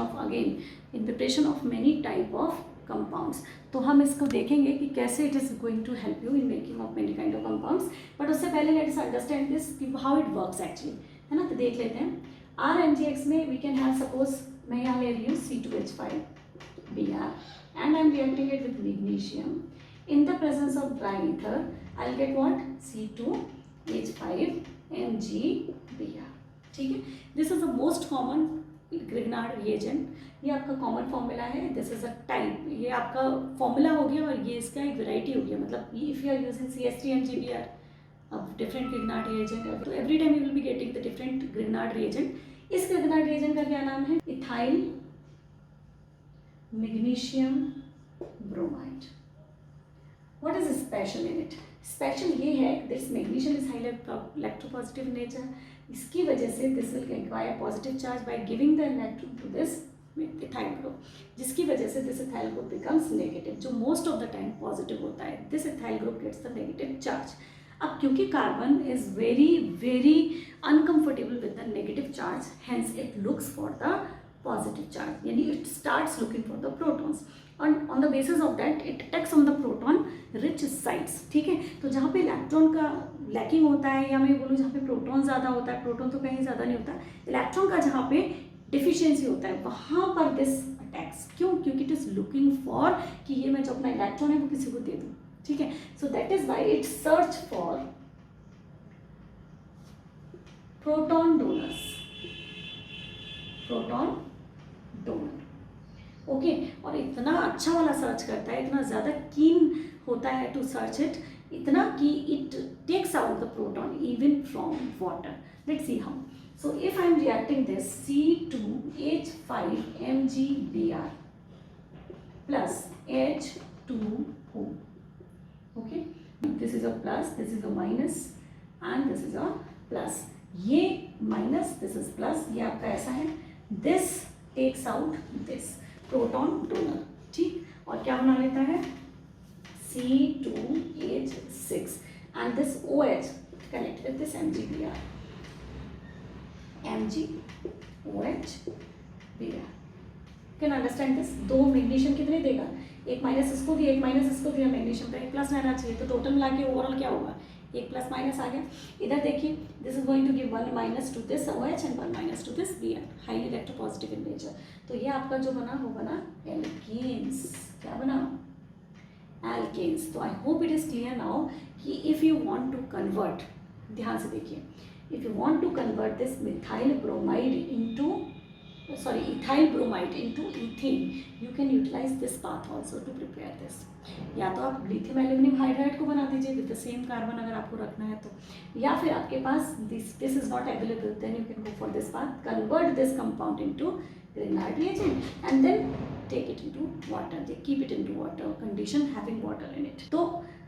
of many type of compounds. तो हम इसको देखेंगे कि कैसे it is going to help you in making of many kind of compounds. But उससे पहले let us understand this how it works actually, है ना. तो देख लेते हैं. RMgX में we can have, suppose मैं यहाँ ले रही हूँ C2H5Br and I am reacting it with magnesium. In the presence of dry ether, I will get what? C2H5MgBr. ठीक है. This is the most common Grignard reagent. ये आपका कॉमन फॉर्मूला है. This is a type. ये आपका formula हो गया और ये इसका एक वेराइटी हो गया. मतलब if you are using CH3MgBr, अब डिफरेंट Grignard reagent, तो every time you will be getting the different Grignard reagent. इस Grignard reagent का क्या नाम है? Ethyl magnesium bromide. What is special in it? Special ये है, this magnesium is highly electropositive in nature. इसकी वजह से this will acquire positive charge by giving the electron to this ethyl group, जिसकी वजह से this ethyl group becomes negative, जो most of the time positive होता है. This ethyl group gets the negative charge. अब क्योंकि carbon is very uncomfortable with the negative charge, hence it looks for the positive charge, यानी it starts looking for the protons. On the basis of that it attacks on the proton rich sites. ठीक है. तो जहाँ पे electron का lacking होता है, या मैं बोलूँ जहाँ पे प्रोटॉन ज़्यादा होता है, प्रोटॉन तो कहीं ज़्यादा नहीं होता, इलेक्ट्रॉन का जहाँ पे डिफिशियंसी होता है वहाँ पर दिस अटैक्स. क्यों? क्योंकि इट इज़ लुकिंग फॉर कि ये मैं जो अपना इलेक्ट्रॉन है वो किसी को दे दूँ. ठीक है. So that is why it search for proton donors. Okay. और इतना अच्छा वाला सर्च करता है, इतना ज़्यादा कीन होता है टू सर्च इट, इतना कि it takes out the proton even from water. Let's see how. So if I am reacting this C2H5MgBr plus H2O, okay, this is a plus, this is a minus and this is a plus. ये minus, this is plus, ये आपका ऐसा है. This takes out this proton donor. ठीक. और क्या बना लेता है? C2H6 and this OH connect with this MgBr. MgOH can understand this. दो मैग्नीशियम कितने देगा? एक माइनस इसको दिया, एक माइनस इसको दिया. मैग्नीशियम का एक प्लस रहना चाहिए, तो टोटल मिला के ओवरऑल क्या होगा? एक प्लस माइनस आ गया. इधर देखिए, this is going to give one minus two this OH and one minus two this Br, highly electropositive in nature. तो ये आपका जो बना वो बना एल्केन्स. क्या बना? एल्केन्स. तो I hope it is clear now कि if you want to convert, ध्यान से देखिए, if you want to convert this ethyl bromide into ethene, you can utilize this path also to prepare this. या तो आप lithium aluminium hydride को बना दीजिए विद द सेम कार्बन अगर आपको रखना है तो, या फिर आपके पास this is not available, then you can go for this path. Convert this compound into Grignard reagent and then take it into water. They keep it into water condition having water in it. So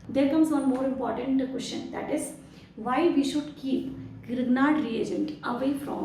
there comes one more important question, that is why we should keep Grignard reagent away from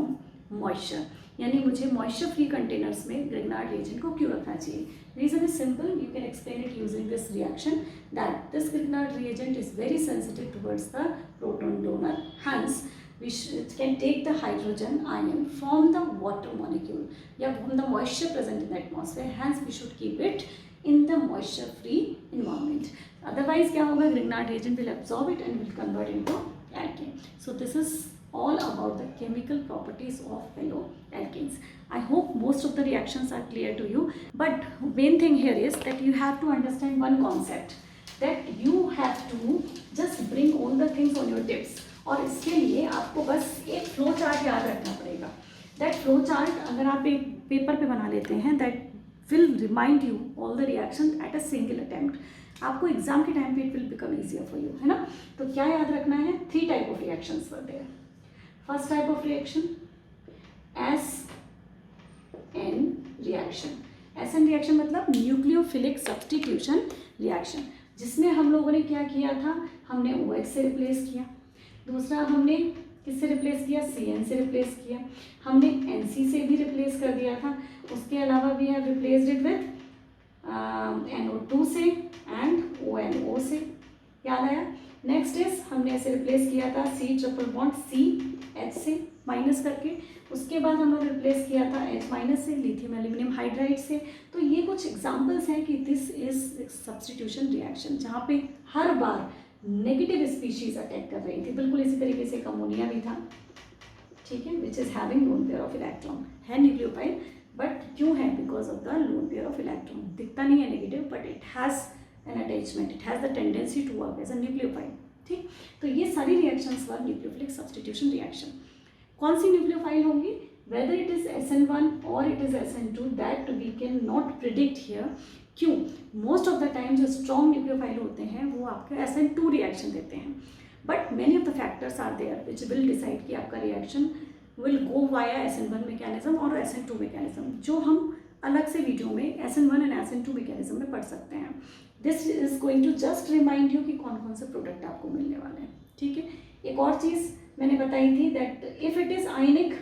moisture. यानी मुझे moisture free containers में Grignard reagent को क्यों रखना चाहिए? Reason is simple. You can explain it using this reaction that this Grignard reagent is very sensitive towards the proton donor. Hence we can take the hydrogen ion from the water molecule, yeah, from the moisture present in the atmosphere. Hence we should keep it in the moisture free environment. Otherwise क्या होगा? Grignard reagent will absorb it and will convert into alkane. So this is all about the chemical properties of haloalkanes. I hope most of the reactions are clear to you, but main thing here is that you have to understand one concept, that you have to just bring all the things on your tips. और इसके लिए आपको बस एक flow chart याद रखना पड़ेगा. That flow chart अगर आप एक पेपर पे बना लेते हैं, that will remind you all the reaction at a single attempt. आपको एग्जाम के टाइम पे it will become easier for you, है ना. तो क्या याद रखना है, 3 type of reactions were there. First type of reaction SN reaction. SN reaction मतलब न्यूक्लियोफिलिक सब्सटीट्यूशन रिएक्शन, जिसमें हम लोगों ने क्या किया था, हमने OH से रिप्लेस किया. दूसरा हमने किससे रिप्लेस किया, CN से रिप्लेस किया. हमने NC से भी रिप्लेस कर दिया था. उसके अलावा we have replaced it with NO2 से एंड ONO से. याद आया. नेक्स्ट इज हमने ऐसे रिप्लेस किया था C ट्रिपल बॉन्ड CH से माइनस करके. उसके बाद हमने रिप्लेस किया था H माइनस से लिथियम एल्यूमिनियम हाइड्राइड से. तो ये कुछ एग्जांपल्स हैं कि दिस इज सब्स्टिट्यूशन रिएक्शन, जहाँ पे हर बार नेगेटिव स्पीशीज अटैक कर रही थी. बिल्कुल इसी तरीके से अमोनिया भी था, ठीक है, which is having lone pair of electron, है न्यूक्लियोफाइल, बट क्यों है, because of the lone pair of electron. दिखता नहीं है negative, but it has an attachment, it has the tendency to work as a nucleophile. ठीक, तो ये सारी reactions were nucleophilic substitution reaction. कौन सी न्यूक्लियोफाइल होंगी, whether it is SN1 or it is SN2, that we can not predict here. क्यों, most of the time जो strong nucleophile होते हैं वो आपके SN2 रिएक्शन देते हैं, but many of the factors are there which will decide कि आपका reaction will go via SN1 mechanism और SN2 मैकेनिज्म, जो हम अलग से वीडियो में SN1 एंड SN2 मैकेनिज्म में पढ़ सकते हैं. This is going to just remind you कि कौन कौन से प्रोडक्ट आपको मिलने वाले हैं. ठीक है, एक और चीज़ मैंने बताई थी दैट इफ़ इट इज़ आयनिक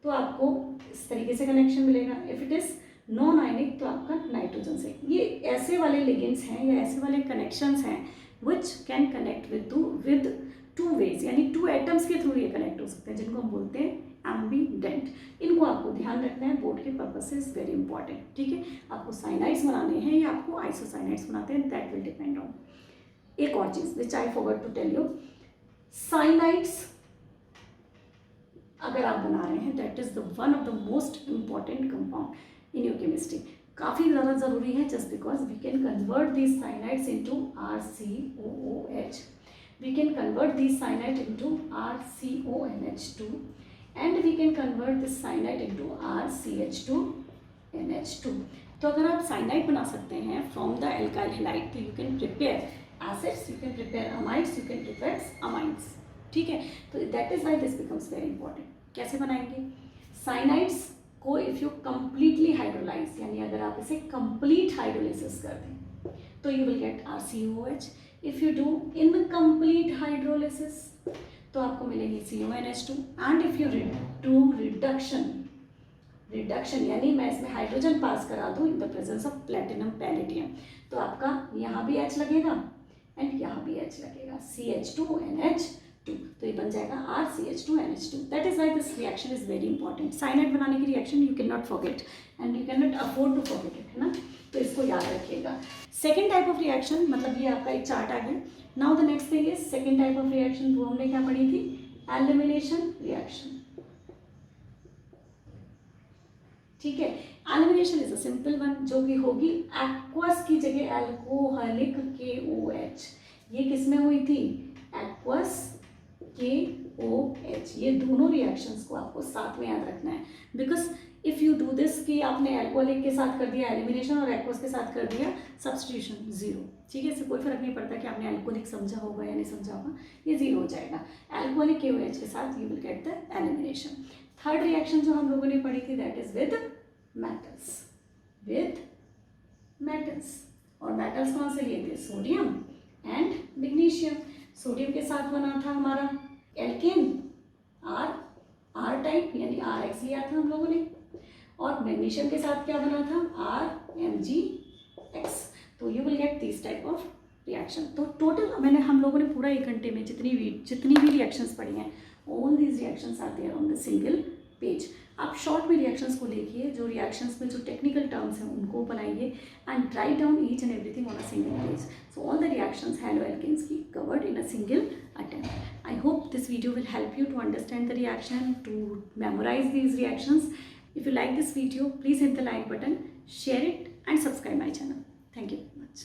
तो आपको इस तरीके से कनेक्शन मिलेगा, if it is non ionic तो आपका नाइट्रोजन से. ये ऐसे वाले लिगेंड्स हैं या ऐसे वाले कनेक्शंस हैं which can connect with 2 ways, यानी 2 एटम्स के थ्रू ये कनेक्ट हो सकते हैं, जिनको हम बोलते हैं एम्बीडेंट. इनको आपको ध्यान रखना है, बोर्ड के पर्पज से इज वेरी इंपॉर्टेंट. ठीक है, आपको साइनाइड्स बनाने हैं या आपको आइसोसाइनाइड्स बनाते हैं, दैट विल डिपेंड ऑन. एक और चीज़ which I forgot to tell you, cyanides अगर आप बना रहे हैं, that is the one of the most important compound in your chemistry. काफ़ी ज़्यादा ज़रूरी है, just because we can convert these cyanides into RCOOH, we can convert these cyanide into RCONH2 and we can convert this cyanide into RCH2NH2. तो अगर आप cyanide बना सकते हैं फ्रॉम द एल्काइल हैलाइड, तो you can prepare acids, you can prepare amides, you can prepare amides. ठीक है, तो that is why this becomes very important. कैसे बनाएंगे साइनाइड्स को, इफ़ यू कंप्लीटली हाइड्रोलाइज, यानी अगर आप इसे कंप्लीट हाइड्रोलिसिस कर दें तो you will gate RCOOH. If you do incomplete hydrolysis तो आपको मिलेगी CONH2. And if you do reduction यानी मैं इसमें हाइड्रोजन पास करा दूँ इन the presence of platinum palladium, तो आपका यहाँ भी H लगेगा एंड यहाँ भी H लगेगा, CH2NH2. तो ये बन जाएगा RCH2NH2. That is why this reaction is very important. Cyanide बनाने की reaction you can not forget and you can not afford to forget it, है ना. तो इसको याद रखिएगा. सेकेंड टाइप ऑफ रिएक्शन, मतलब ये आपका एक चार्ट आ गया. Now the next thing is second type of reaction, वो हमने क्या पढ़ी थी, एलिमिनेशन रिएक्शन. ठीक है, elimination is a simple one, जो कि होगी एक्वस की जगह अल्कोहलिक KOH. ये किस में हुई थी, एक्वस KOH. ये दोनों रिएक्शंस को आपको साथ में याद रखना है, because if you do this कि आपने अल्कोहलिक के साथ कर दिया एलिमिनेशन और एक्वस के साथ कर दिया सब्स्टिट्यूशन, जीरो. ठीक है, इससे कोई फर्क नहीं पड़ता कि आपने अल्कोहलिक समझा होगा या नहीं समझा होगा, ये जीरो हो जाएगा. अल्कोहलिक KOH के साथ you will get the elimination. Third reaction जो हम लोगों ने पढ़ी थी दैट इज विद मेटल्स. और मेटल्स कौन से लिए थे, सोडियम एंड मैग्नीशियम. सोडियम के साथ बना था हमारा एल्केन R टाइप यानी RX लिया था हम लोगों ने, और मैग्नीशियम के साथ क्या बना था RMgX. तो you will get this type of reaction. तो टोटल मैंने हम लोगों ने पूरा 1 घंटे में जितनी भी रिएक्शंस पढ़ी हैं, all these reactions are there on the single page. आप शॉर्ट में रिएक्शंस को लिखिए, जो रिएक्शंस में जो टेक्निकल टर्म्स हैं उनको बनाइए and write down each and everything on a single page. So all the reaction reactions haloalkanes ki covered in a single attempt. I hope this video will help you to understand the reaction, to memorize these reactions. If you like this video, please hit the like button, share it and subscribe my channel. Thank you very much.